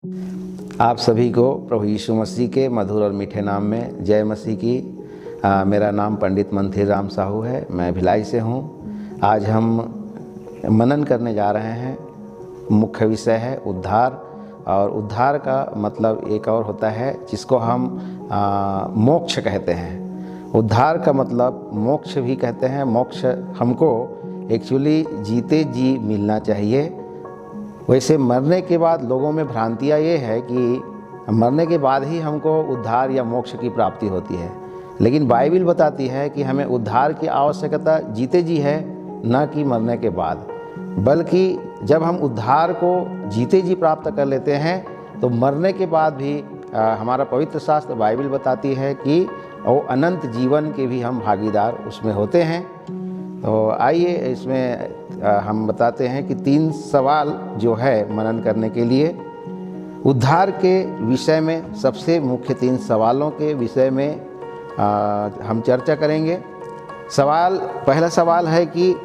आप सभी को प्रभु यीशु मसीह के मधुर और मीठे नाम में जय मसीह की। मेरा नाम पंडित मंथिर राम साहू है। मैं भिलाई से हूँ। आज हम मनन करने जा रहे हैं। मुख्य विषय है उद्धार। और उद्धार का मतलब एक और होता है जिसको हम मोक्ष कहते हैं। उद्धार का मतलब मोक्ष भी कहते हैं। मोक्ष हमको एक्चुअली जीते जी मिलना चाहिए। वैसे मरने के बाद लोगों में भ्रांतियाँ ये है कि मरने के बाद ही हमको उद्धार या मोक्ष की प्राप्ति होती है, लेकिन बाइबिल बताती है कि हमें उद्धार की आवश्यकता जीते जी है, न कि मरने के बाद। बल्कि जब हम उद्धार को जीते जी प्राप्त कर लेते हैं तो मरने के बाद भी हमारा पवित्र शास्त्र बाइबिल बताती है कि वो अनंत जीवन के भी हम भागीदार उसमें होते हैं। तो आइए इसमें हम बताते हैं कि 3 सवाल जो है मनन करने के लिए उद्धार के विषय में, सबसे मुख्य 3 सवालों के विषय में हम चर्चा करेंगे। पहला सवाल है कि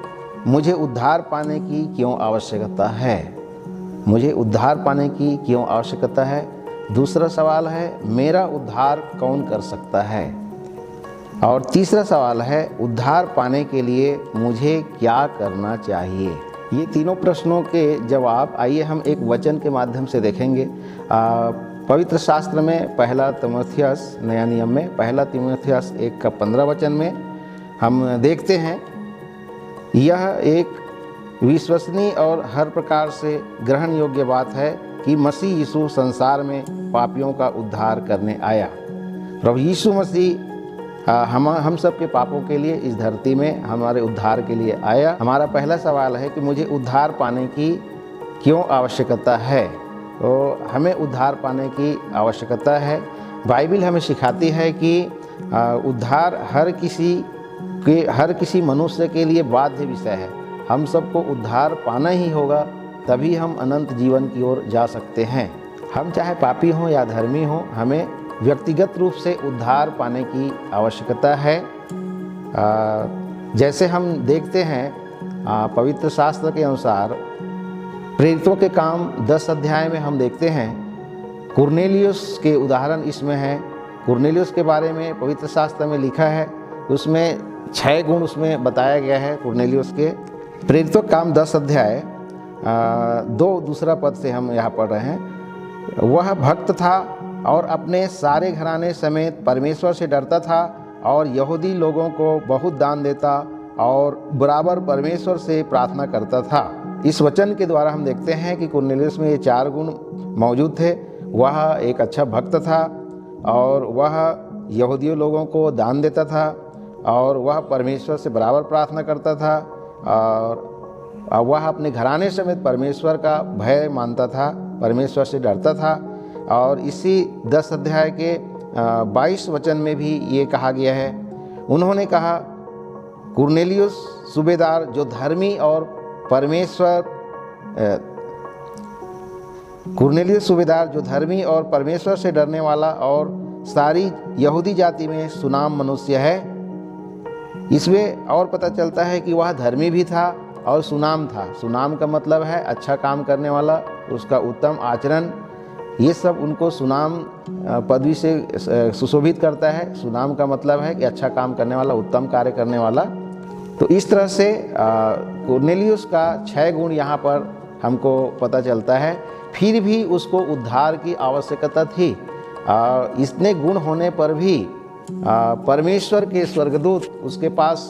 मुझे उद्धार पाने की क्यों आवश्यकता है। मुझे उद्धार पाने की क्यों आवश्यकता है। दूसरा सवाल है मेरा उद्धार कौन कर सकता है। और तीसरा सवाल है उद्धार पाने के लिए मुझे क्या करना चाहिए। ये तीनों प्रश्नों के जवाब आइए हम एक वचन के माध्यम से देखेंगे। पवित्र शास्त्र में पहला तीमुथियुस, नया नियम में पहला तीमुथियुस 1:15 वचन में हम देखते हैं, यह एक विश्वसनीय और हर प्रकार से ग्रहण योग्य बात है कि मसीह यीशु संसार में पापियों का उद्धार करने आया। प्रभु यीशु मसीह हम सब के पापों के लिए इस धरती में हमारे उद्धार के लिए आया। हमारा पहला सवाल है कि मुझे उद्धार पाने की क्यों आवश्यकता है। तो हमें उद्धार पाने की आवश्यकता है। बाइबिल हमें सिखाती है कि उद्धार हर किसी मनुष्य के लिए बाध्य विषय है। हम सबको उद्धार पाना ही होगा, तभी हम अनंत जीवन की ओर जा सकते हैं। हम चाहे पापी हों या धर्मी हों, हमें व्यक्तिगत रूप से उद्धार पाने की आवश्यकता है। जैसे हम देखते हैं पवित्र शास्त्र के अनुसार प्रेरितों के काम 10 अध्याय में हम देखते हैं कुरनेलियुस के उदाहरण इसमें है। कुरनेलियुस के बारे में पवित्र शास्त्र में लिखा है, उसमें 6 गुण उसमें बताया गया है कुरनेलियुस के। प्रेरितों काम 10 अध्याय 2 पद से हम यहाँ पढ़ रहे हैं। वह भक्त था और अपने सारे घराने समेत परमेश्वर से डरता था और यहूदी लोगों को बहुत दान देता और बराबर परमेश्वर से प्रार्थना करता था। इस वचन के द्वारा हम देखते हैं कि कुरनेलियुस में ये 4 गुण मौजूद थे। वह एक अच्छा भक्त था और वह यहूदी लोगों को दान देता था और वह परमेश्वर से बराबर प्रार्थना करता था और वह अपने घराने समेत परमेश्वर का भय मानता था, परमेश्वर से डरता था। और इसी 10 अध्याय के 22 वचन में भी ये कहा गया है। उन्होंने कहा, कुरनेलियुस सूबेदार जो धर्मी और परमेश्वर से डरने वाला और सारी यहूदी जाति में सुनाम मनुष्य है। इसमें और पता चलता है कि वह धर्मी भी था और सुनाम था। सुनाम का मतलब है अच्छा काम करने वाला, उसका उत्तम आचरण, ये सब उनको सुनाम पदवी से सुशोभित करता है। सुनाम का मतलब है कि अच्छा काम करने वाला, उत्तम कार्य करने वाला। तो इस तरह से कुरनेलियुस का 6 गुण यहाँ पर हमको पता चलता है। फिर भी उसको उद्धार की आवश्यकता थी। इतने गुण होने पर भी परमेश्वर के स्वर्गदूत उसके पास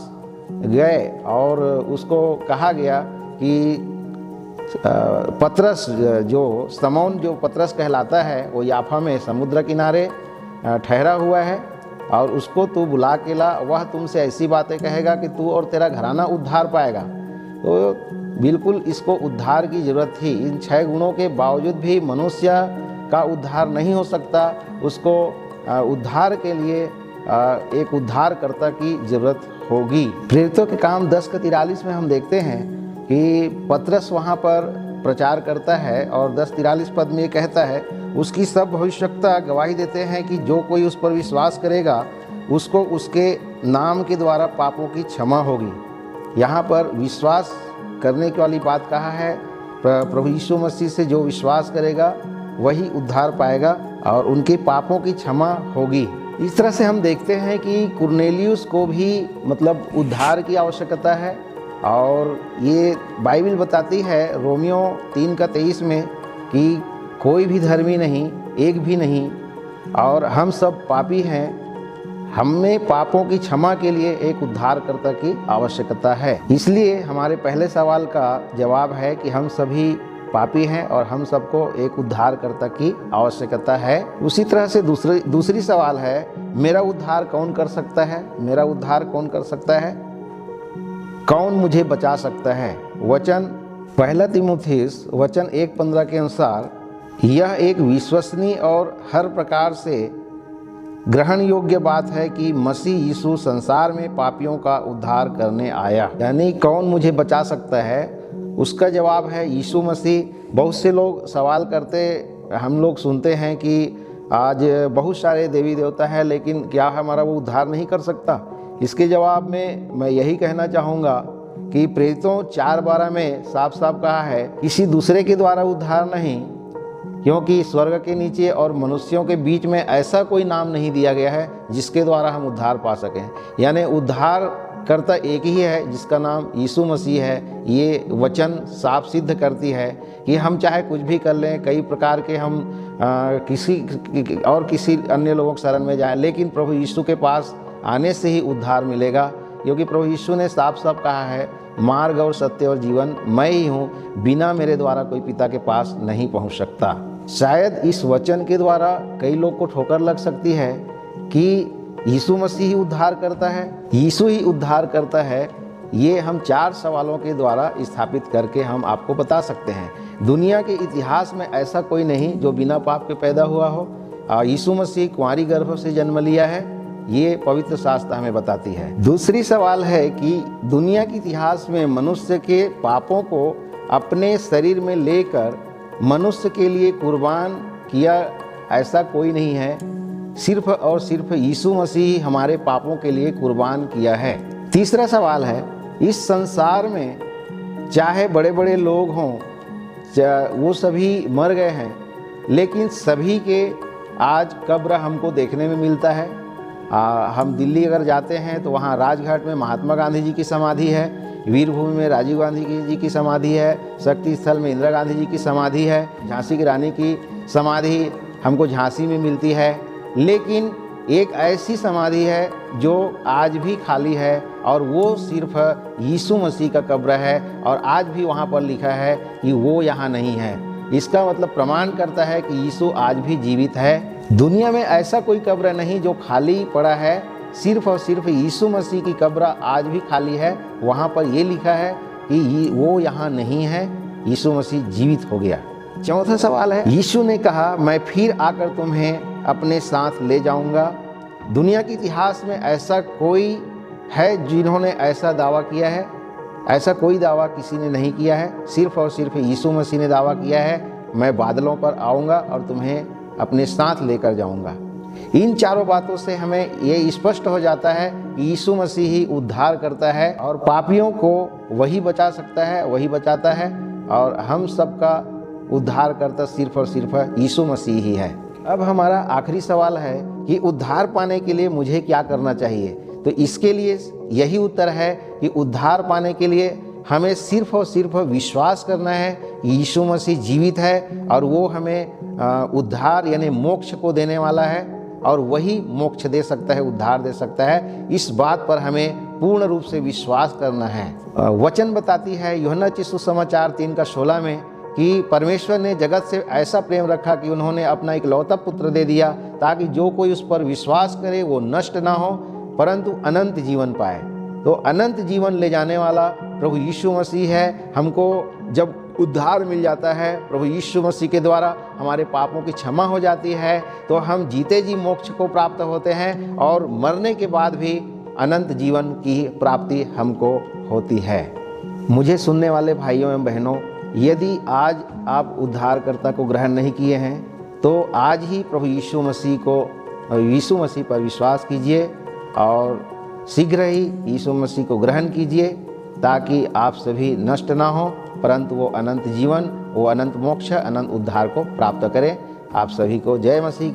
गए और उसको कहा गया कि पतरस जो पतरस कहलाता है, वो याफा में समुद्र किनारे ठहरा हुआ है और उसको तू बुला के ला। वह तुमसे ऐसी बातें कहेगा कि तू और तेरा घराना उद्धार पाएगा। तो बिल्कुल इसको उद्धार की ज़रूरत थी। इन 6 गुणों के बावजूद भी मनुष्य का उद्धार नहीं हो सकता। उसको उद्धार के लिए एक उद्धारकर्ता की ज़रूरत होगी। प्रेरितों के काम 10:43 में हम देखते हैं कि पतरस वहाँ पर प्रचार करता है और 10:43 पद में ये कहता है, उसकी सब भविष्यवक्ता गवाही देते हैं कि जो कोई उस पर विश्वास करेगा उसको उसके नाम के द्वारा पापों की क्षमा होगी। यहाँ पर विश्वास करने की वाली बात कहा है। प्रभु यीशु मसीह से जो विश्वास करेगा वही उद्धार पाएगा और उनके पापों की क्षमा होगी। इस तरह से हम देखते हैं कि कुरनेलियुस को भी मतलब उद्धार की आवश्यकता है, और ये बाइबल बताती है रोमियो 3:23 में कि कोई भी धर्मी नहीं, एक भी नहीं, और हम सब पापी हैं। हमें पापों की क्षमा के लिए एक उद्धारकर्ता की आवश्यकता है। इसलिए हमारे पहले सवाल का जवाब है कि हम सभी पापी हैं और हम सबको एक उद्धारकर्ता की आवश्यकता है। उसी तरह से दूसरी सवाल है, मेरा उद्धार कौन कर सकता है? मेरा उद्धार कौन कर सकता है? कौन मुझे बचा सकता है? वचन 1 तीमुथियुस वचन 1:15 के अनुसार यह एक विश्वसनीय और हर प्रकार से ग्रहण योग्य बात है कि मसीह यीशु संसार में पापियों का उद्धार करने आया। यानी कौन मुझे बचा सकता है? उसका जवाब है यीशु मसीह। बहुत से लोग सवाल करते, हम लोग सुनते हैं कि आज बहुत सारे देवी देवता हैं, लेकिन क्या हमारा वो उद्धार नहीं कर सकता? इसके जवाब में मैं यही कहना चाहूँगा कि प्रेरितों 4:12 में साफ साफ कहा है, किसी दूसरे के द्वारा उद्धार नहीं, क्योंकि स्वर्ग के नीचे और मनुष्यों के बीच में ऐसा कोई नाम नहीं दिया गया है जिसके द्वारा हम उद्धार पा सकें। यानी उद्धार करता एक ही है जिसका नाम यीशु मसीह है। ये वचन साफ सिद्ध करती है कि हम चाहे कुछ भी कर लें, कई प्रकार के हम किसी अन्य लोगों के शरण में जाएं, लेकिन प्रभु यीशु के पास आने से ही उद्धार मिलेगा, क्योंकि प्रभु यीशु ने साफ साफ कहा है, मार्ग और सत्य और जीवन मैं ही हूँ, बिना मेरे द्वारा कोई पिता के पास नहीं पहुँच सकता। शायद इस वचन के द्वारा कई लोग को ठोकर लग सकती है कि यीशु मसीह ही उद्धार करता है, यीशु ही उद्धार करता है। ये हम 4 सवालों के द्वारा स्थापित करके हम आपको बता सकते हैं। दुनिया के इतिहास में ऐसा कोई नहीं जो बिना पाप के पैदा हुआ हो। यीशु मसीह कुंवारी गर्भ से जन्म लिया है, ये पवित्र शास्त्र हमें बताती है। दूसरी सवाल है कि दुनिया के इतिहास में मनुष्य के पापों को अपने शरीर में लेकर मनुष्य के लिए कुर्बान किया ऐसा कोई नहीं है। सिर्फ और सिर्फ यीशु मसीह हमारे पापों के लिए कुर्बान किया है। तीसरा सवाल है, इस संसार में चाहे बड़े बड़े लोग हों, वो सभी मर गए हैं, लेकिन सभी के आज कब्र हमको देखने में मिलता है। हम दिल्ली अगर जाते हैं तो वहाँ राजघाट में महात्मा गांधी जी की समाधि है, वीरभूमि में राजीव गांधी जी की समाधि है, शक्ति स्थल में इंदिरा गांधी जी की समाधि है, झांसी की रानी की समाधि हमको झांसी में मिलती है। लेकिन एक ऐसी समाधि है जो आज भी खाली है, और वो सिर्फ यीशु मसीह का कब्र है, और आज भी वहाँ पर लिखा है कि वो यहाँ नहीं है। इसका मतलब प्रमाण करता है कि यीशु आज भी जीवित है। दुनिया में ऐसा कोई कब्र नहीं जो खाली पड़ा है, सिर्फ और सिर्फ यीशु मसीह की कब्र आज भी खाली है। वहाँ पर ये लिखा है कि वो यहाँ नहीं है, यीशु मसीह जीवित हो गया। चौथा सवाल है, यीशु ने कहा, मैं फिर आकर तुम्हें अपने साथ ले जाऊंगा। दुनिया के इतिहास में ऐसा कोई है जिन्होंने ऐसा दावा किया है? ऐसा कोई दावा किसी ने नहीं किया है। सिर्फ और सिर्फ यीशु मसीह ने दावा किया है, मैं बादलों पर आऊँगा और तुम्हें अपने साथ लेकर जाऊँगा। इन चारों बातों से हमें ये स्पष्ट हो जाता है कि यीशु मसीह ही उद्धार करता है, और पापियों को वही बचा सकता है, वही बचाता है, और हम सबका उद्धार करता सिर्फ और सिर्फ यीशु मसीह ही है। अब हमारा आखिरी सवाल है कि उद्धार पाने के लिए मुझे क्या करना चाहिए? तो इसके लिए यही उत्तर है कि उद्धार पाने के लिए हमें सिर्फ और सिर्फ विश्वास करना है कि यीशु मसीह जीवित है, और वो हमें उद्धार यानी मोक्ष को देने वाला है, और वही मोक्ष दे सकता है, उद्धार दे सकता है। इस बात पर हमें पूर्ण रूप से विश्वास करना है। वचन बताती है यूहन्ना की सुसमाचार 3:16 में कि परमेश्वर ने जगत से ऐसा प्रेम रखा कि उन्होंने अपना इकलौता पुत्र दे दिया, ताकि जो कोई उस पर विश्वास करे वो नष्ट ना हो परंतु अनंत जीवन पाए। तो अनंत जीवन ले जाने वाला प्रभु यीशु मसीह है। हमको जब उद्धार मिल जाता है प्रभु यीशु मसीह के द्वारा, हमारे पापों की क्षमा हो जाती है, तो हम जीते जी मोक्ष को प्राप्त होते हैं, और मरने के बाद भी अनंत जीवन की प्राप्ति हमको होती है। मुझे सुनने वाले भाइयों एवं बहनों, यदि आज आप उद्धारकर्ता को ग्रहण नहीं किए हैं तो आज ही प्रभु यीशु मसीह पर विश्वास कीजिए, और शीघ्र ही यीशु मसीह को ग्रहण कीजिए, ताकि आप सभी नष्ट ना हो परंतु वो अनंत जीवन, वो अनंत मोक्ष, अनंत उद्धार को प्राप्त करें। आप सभी को जय मसीह।